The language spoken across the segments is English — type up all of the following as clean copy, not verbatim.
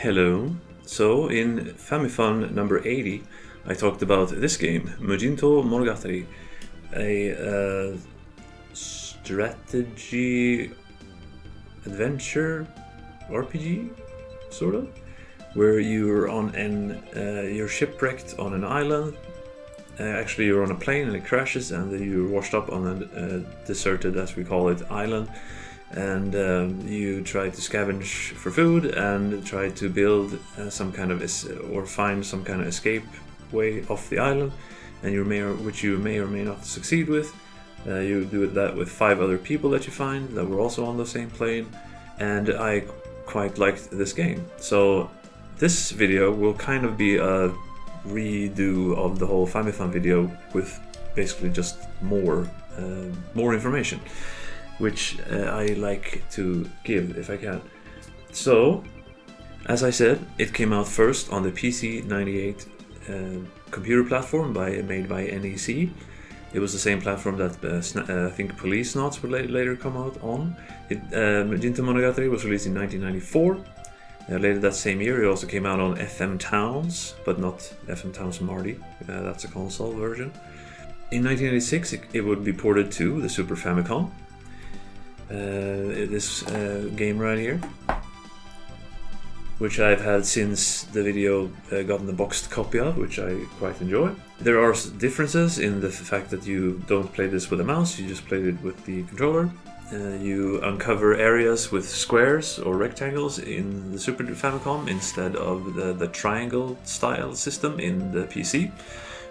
Hello. So in Famifun number 80, I talked about this game, Mujintou Monogatari, a strategy adventure RPG, sort of, where you're on you're shipwrecked on an island. Actually, you're on a plane and it crashes, and then you're washed up on a deserted, as we call it, island. And you try to scavenge for food and try to build some kind of or find some kind of escape way off the island, and which you may or may not succeed with. You do that with 5 other people that you find that were also on the same plane, and I quite liked this game. So this video will kind of be a redo of the whole Famifun video with basically just more information, which I like to give if I can. So, as I said, it came out first on the PC-98 computer platform made by NEC. It was the same platform that I think Police Knots would later come out on. Mujintou Monogatari was released in 1994. Later that same year it also came out on FM Towns, but not FM Towns Marty. That's a console version. In 1986 it would be ported to the Super Famicom. This game right here, which I've had since the video gotten the boxed copy of, which I quite enjoy. There are differences in the fact that you don't play this with a mouse, you just play it with the controller. You uncover areas with squares or rectangles in the Super Famicom instead of the triangle style system in the PC,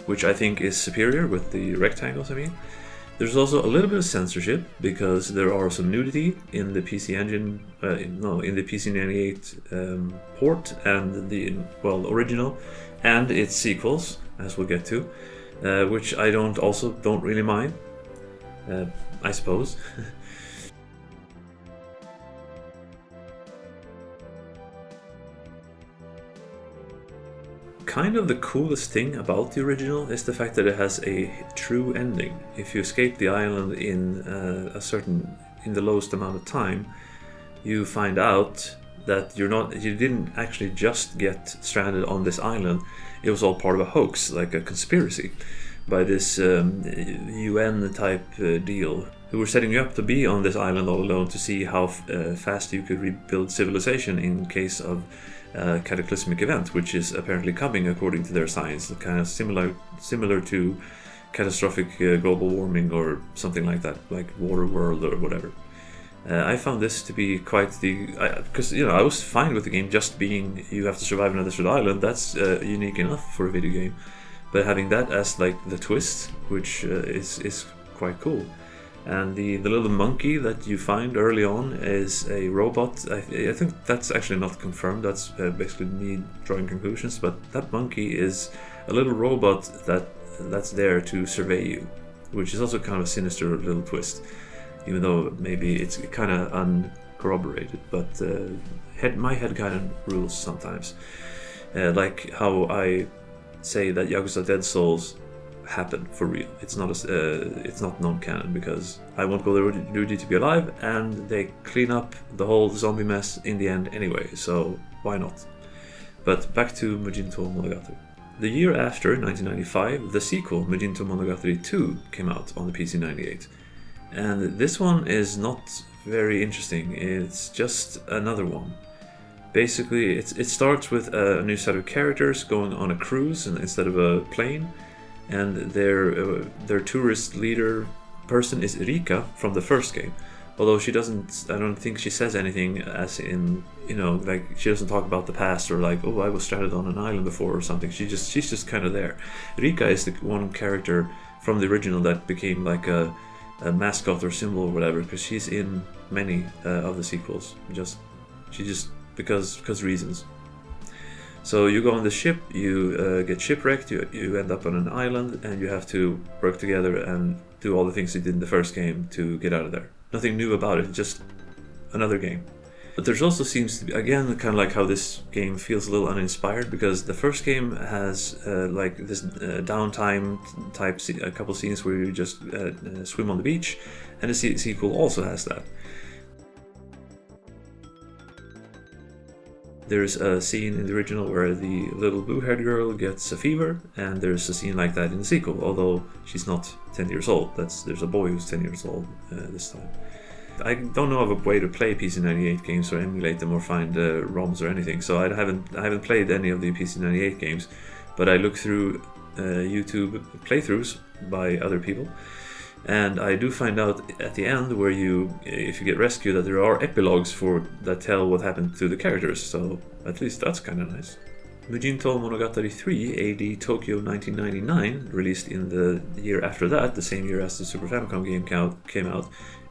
which I think is superior with the rectangles, I mean. There's also a little bit of censorship because there are some nudity in the PC Engine, in the PC-98 port and the original, and its sequels, as we'll get to, which I don't really mind, I suppose. Kind of the coolest thing about the original is the fact that it has a true ending. If you escape the island in the lowest amount of time, you find out that you didn't actually just get stranded on this island. It was all part of a hoax, like a conspiracy, by this UN type deal, who were setting you up to be on this island all alone to see how fast you could rebuild civilization in case of cataclysmic event, which is apparently coming according to their science, kind of similar to catastrophic global warming or something like that, like water world or whatever. I found this to be quite because I was fine with the game just being you have to survive on a desert island. That's unique enough for a video game, but having that as like the twist, which is quite cool. And the little monkey that you find early on is a robot. I think that's actually not confirmed. That's basically me drawing conclusions. But that monkey is a little robot that's there to survey you, which is also kind of a sinister little twist, even though maybe it's kind of uncorroborated. But my head kind of rules sometimes. Like how I say that Yakuza Dead Souls happen for real. It's not non-canon because I won't go there with duty to be alive, and they clean up the whole zombie mess in the end anyway, so why not? But back to Mujintou Monogatari. The year after, 1995, the sequel Mujintou Monogatari 2 came out on the PC-98, and this one is not very interesting. It's just another one. Basically, it starts with a new set of characters going on a cruise instead of a plane. And their tourist leader person is Rika from the first game, although I don't think she says anything as in, like she doesn't talk about the past or like, oh, I was stranded on an island before or something. She's just kind of there. Rika is the one character from the original that became like a mascot or symbol or whatever, because she's in many of the sequels, because reasons. So you go on the ship, you get shipwrecked, you end up on an island, and you have to work together and do all the things you did in the first game to get out of there. Nothing new about it, just another game. But there's also seems to be, again, kind of like how this game feels a little uninspired, because the first game has like this downtime type, a couple scenes where you just swim on the beach, and the sequel also has that. There's a scene in the original where the little blue-haired girl gets a fever, and there's a scene like that in the sequel, although she's not 10 years old. There's a boy who's 10 years old this time. I don't know of a way to play PC98 games or emulate them or find ROMs or anything, so I haven't played any of the PC98 games, but I look through YouTube playthroughs by other people, and I do find out at the end where if you get rescued, that there are epilogues that tell what happened to the characters, so at least that's kind of nice. Mujintou Monogatari 3 AD Tokyo 1999, released in the year after that, the same year as the Super Famicom game came out,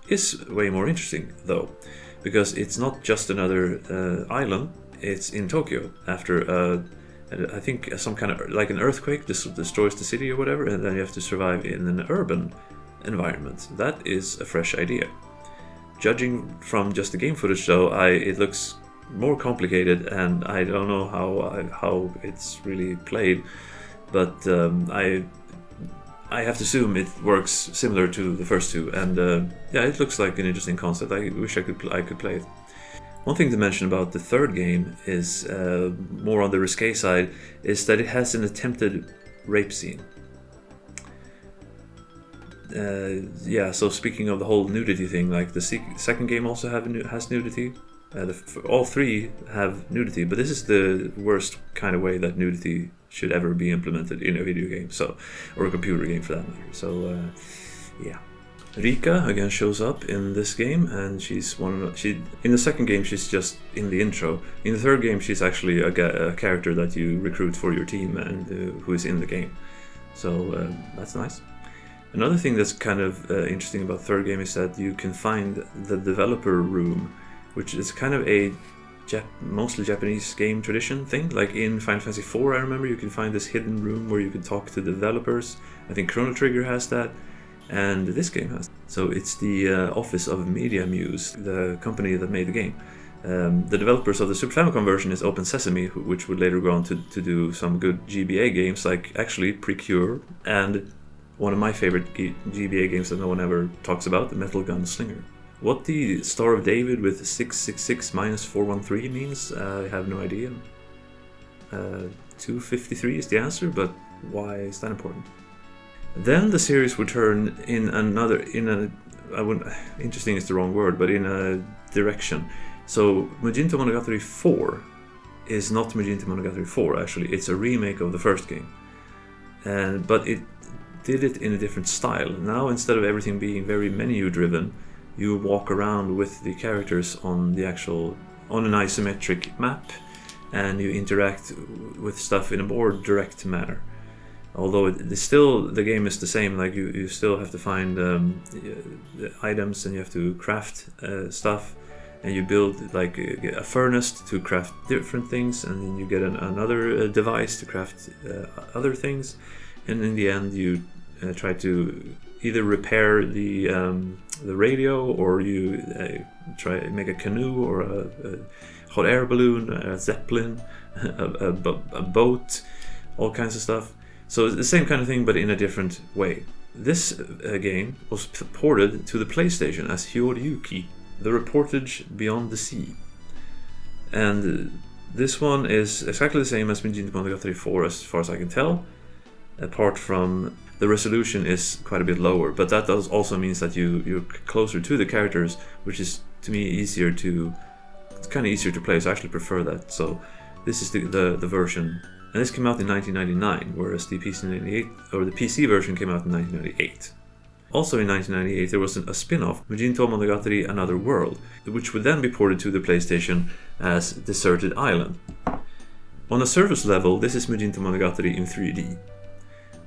is way more interesting though, because it's not just another island, it's in Tokyo after I think some kind of like an earthquake destroys the city or whatever, and then you have to survive in an urban environment. That is a fresh idea. Judging from just the game footage though, it looks more complicated, and I don't know how it's really played, but I have to assume it works similar to the first two, and yeah, it looks like an interesting concept. I wish I could play it. One thing to mention about the third game is more on the risque side, is that it has an attempted rape scene. Yeah, so speaking of the whole nudity thing, like the second game also has nudity. All three have nudity, but this is the worst kind of way that nudity should ever be implemented in a video game, or a computer game for that matter. So yeah. Rika again shows up in this game, and in the second game she's just in the intro. In the third game she's actually a character that you recruit for your team and who is in the game. So that's nice. Another thing that's kind of interesting about the third game is that you can find the developer room, which is kind of a mostly Japanese game tradition thing. Like in Final Fantasy IV, I remember you can find this hidden room where you can talk to developers. I think Chrono Trigger has that, and this game has. So it's the office of Media Muse, the company that made the game. The developers of the Super Famicom version is Open Sesame, which would later go on to do some good GBA games, like actually Precure, and one of my favorite GBA games that no one ever talks about, the Metal Gun Slinger. What the Star of David with 666 minus 413 means, I have no idea. 253 is the answer, but why is that important? Then the series would turn interesting is the wrong word, but in a direction. So Mujintou Monogatari 4 is not Mujintou Monogatari 4, actually. It's a remake of the first game. But it did it in a different style. Now, instead of everything being very menu-driven, you walk around with the characters on an isometric map, and you interact with stuff in a more direct manner. Although the game is the same, like you still have to find items, and you have to craft stuff, and you build like a furnace to craft different things, and then you get another device to craft other things, and in the end you try to either repair the radio, or you try to make a canoe, or a hot air balloon, a zeppelin, a boat, all kinds of stuff. So it's the same kind of thing, but in a different way. This game was ported to the PlayStation as Hyoryuki, the reportage beyond the sea. And this one is exactly the same as Mujintou Monogatari 4 as far as I can tell, apart from the resolution is quite a bit lower, but that also means that you're closer to the characters, which is to me it's kind of easier to play, so I actually prefer that. So this is the version, and this came out in 1999, whereas the PC version came out in 1998. Also in 1998 there was a spin-off, Mujintou Monogatari Another World, which would then be ported to the PlayStation as Deserted Island. On a surface level, this is Mujintou Monogatari in 3D.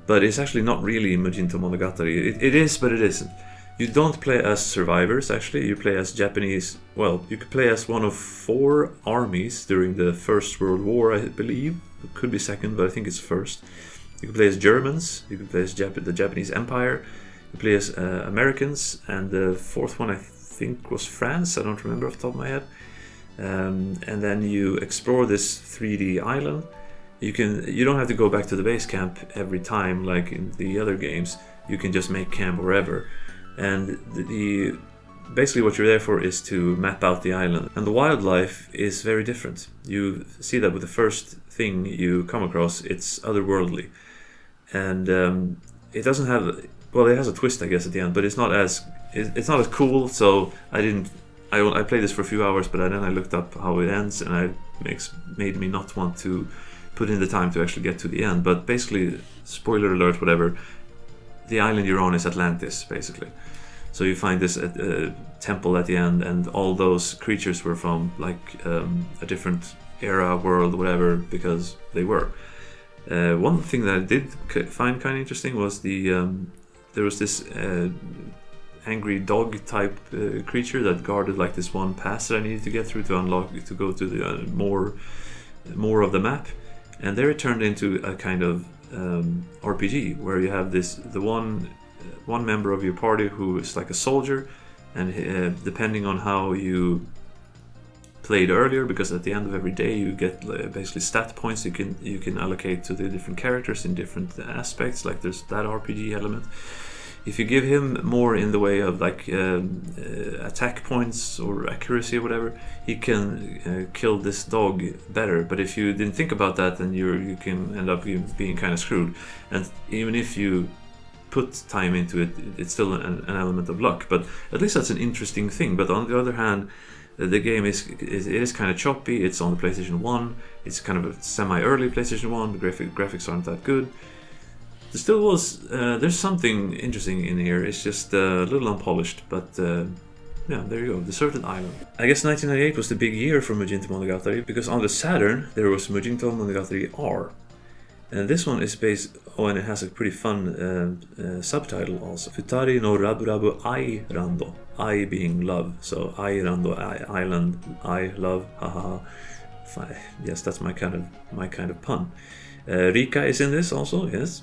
But it's actually not really Mujintou Monogatari. It is, but it isn't. You don't play as survivors, actually. You play as Japanese... Well, you could play as one of 4 armies during the First World War, I believe. It could be second, but I think it's first. You could play as Germans. You could play as the Japanese Empire. You play as Americans. And the fourth one, I think, was France. I don't remember off the top of my head. And then you explore this 3D island. You don't have to go back to the base camp every time like in the other games. You can just make camp wherever. And basically what you're there for is to map out the island. And the wildlife is very different. You see that with the first thing you come across, it's otherworldly. And it doesn't have... Well, it has a twist, I guess, at the end, but it's not as cool, so I played this for a few hours, but then I looked up how it ends, and it made me not want to put in the time to actually get to the end. But basically, spoiler alert, whatever, the island you're on is Atlantis, basically. So you find this temple at the end, and all those creatures were from like a different era, world, whatever, because they were. One thing that I did find kind of interesting was there was this angry dog type creature that guarded like this one pass that I needed to get through to unlock to go to the more of the map, and there it turned into a kind of RPG where you have the one member of your party who is like a soldier, and depending on how you played earlier, because at the end of every day you get basically stat points you can allocate to the different characters in different aspects, like there's that RPG element. If you give him more in the way of like attack points or accuracy or whatever, he can kill this dog better. But if you didn't think about that, then you can end up being kind of screwed. And even if you put time into it, it's still an element of luck. But at least that's an interesting thing. But on the other hand, the game is kind of choppy. It's on the PlayStation 1. It's kind of a semi-early PlayStation 1. The graphics aren't that good. There still was, there's something interesting in here. It's just a little unpolished, but yeah, there you go, Deserted Island. I guess 1998 was the big year for Mujintou Monogatari, because on the Saturn there was Mujintou Monogatari R. And this one is based, and it has a pretty fun subtitle also. Futari no rabu rabu ai rando. I being love, so ai rando, island, I love, haha. Yes, that's my kind of pun. Rika is in this also, yes.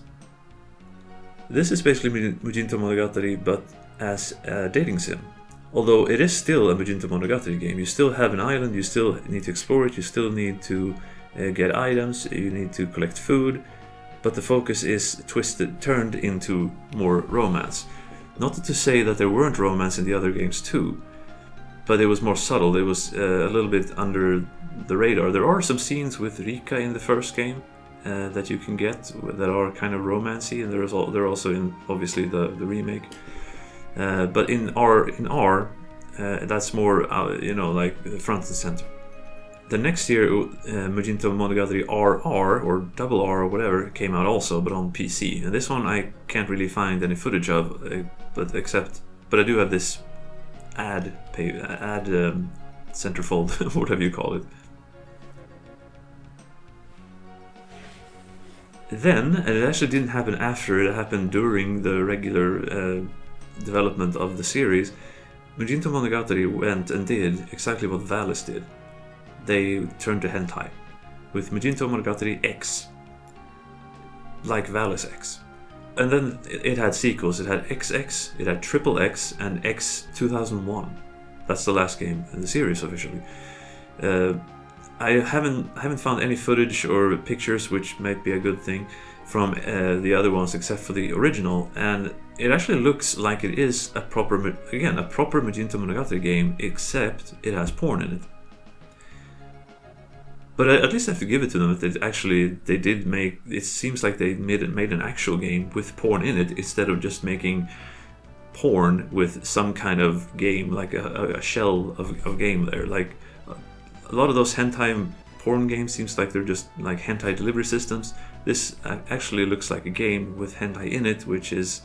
This is basically Mujintou Monogatari, but as a dating sim. Although it is still a Mujintou Monogatari game. You still have an island, you still need to explore it, you still need to get items, you need to collect food, but the focus is turned into more romance. Not to say that there weren't romance in the other games too, but it was more subtle, it was a little bit under the radar. There are some scenes with Rika in the first game that you can get that are kind of romancy, and they're also in obviously the remake. But in R, that's more like front and center. The next year, Mujintou Monogatari RR or Double R or whatever came out also, but on PC. And this one I can't really find any footage of, but I do have this ad centerfold, whatever you call it. Then, and it actually didn't happen after, it happened during the regular development of the series, Mujintou Monogatari went and did exactly what Valis did. They turned to hentai with Mujintou Monogatari X, like Valis X. And then it had sequels. It had XX, it had Triple X, and X 2001. That's the last game in the series officially. I haven't found any footage or pictures, which might be a good thing, from the other ones except for the original, and it actually looks like it is a proper Mujintou Monogatari game, except it has porn in it. But at least I have to give it to them that they did make. It seems like they made an actual game with porn in it instead of just making porn with some kind of game, like a shell of game there. Like a lot of those hentai porn games seems like they're just like hentai delivery systems. This actually looks like a game with hentai in it, which is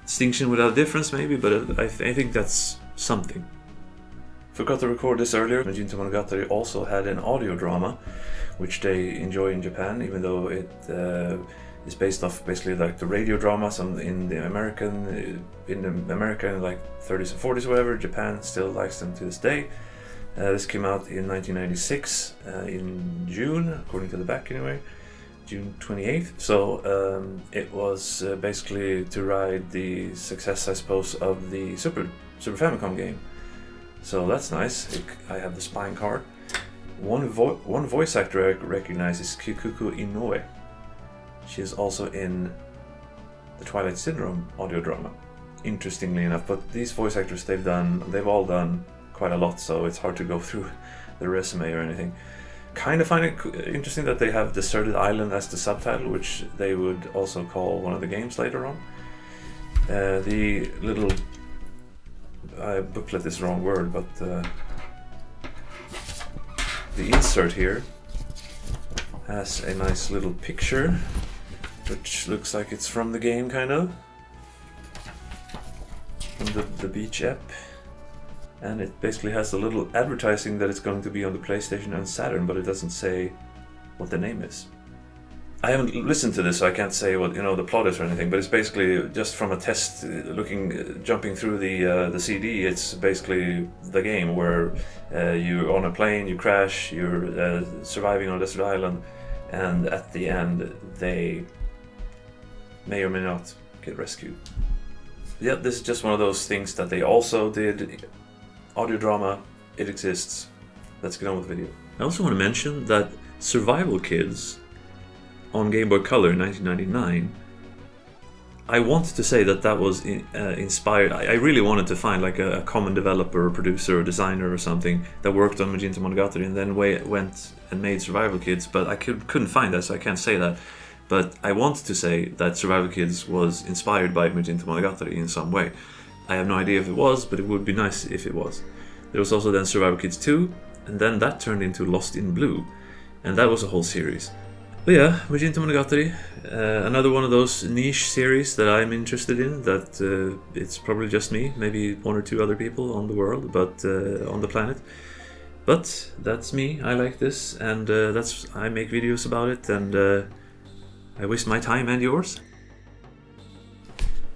distinction without difference maybe, but I think that's something. Forgot to record this earlier. Mujintou Monogatari also had an audio drama, which they enjoy in Japan, even though it is based off basically like the radio dramas in America in like 30s and 40s or whatever. Japan still likes them to this day. This came out in 1996 in June, according to the back anyway, June 28th. So it was basically to ride the success, I suppose, of the Super Famicom game. So that's nice. I have the spine card. One voice actor I recognize is Kikuko Inoue. She is also in the Twilight Syndrome audio drama. interestingly enough, but these voice actors, they've all done quite a lot, so it's hard to go through their resume or anything. Kind of find it interesting that they have Deserted Island as the subtitle, which they would also call one of the games later on. The little booklet is the wrong word, but the insert here has a nice little picture, which looks like it's from the game, kind of, from the beach app. And it basically has a little advertising that it's going to be on the PlayStation and Saturn, but it doesn't say what the name is. I haven't listened to this, so I can't say what the plot is or anything. But it's basically just from a test, jumping through the CD. It's basically the game where you're on a plane, you crash, you're surviving on a desert island, and at the end they may or may not get rescued. Yeah, this is just one of those things that they also did. Audio drama, it exists. Let's get on with the video. I also want to mention that Survival Kids on Game Boy Color in 1999, I wanted to say that was inspired. I really wanted to find like a common developer or producer or designer or something that worked on Mujintou Monogatari and then went and made Survival Kids, but I couldn't find that, so I can't say that. But I wanted to say that Survival Kids was inspired by Mujintou Monogatari in some way. I have no idea if it was, but it would be nice if it was. There was also then Survival Kids 2, and then that turned into Lost in Blue, and that was a whole series. But yeah, Mujintou Monogatari, another one of those niche series that I'm interested in, that it's probably just me, maybe one or two other people on the world, but on the planet. But that's me, I like this, and I make videos about it, and I waste my time and yours.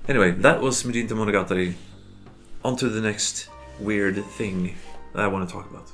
Anyway, that was Mujintou Monogatari. On to the next weird thing that I want to talk about.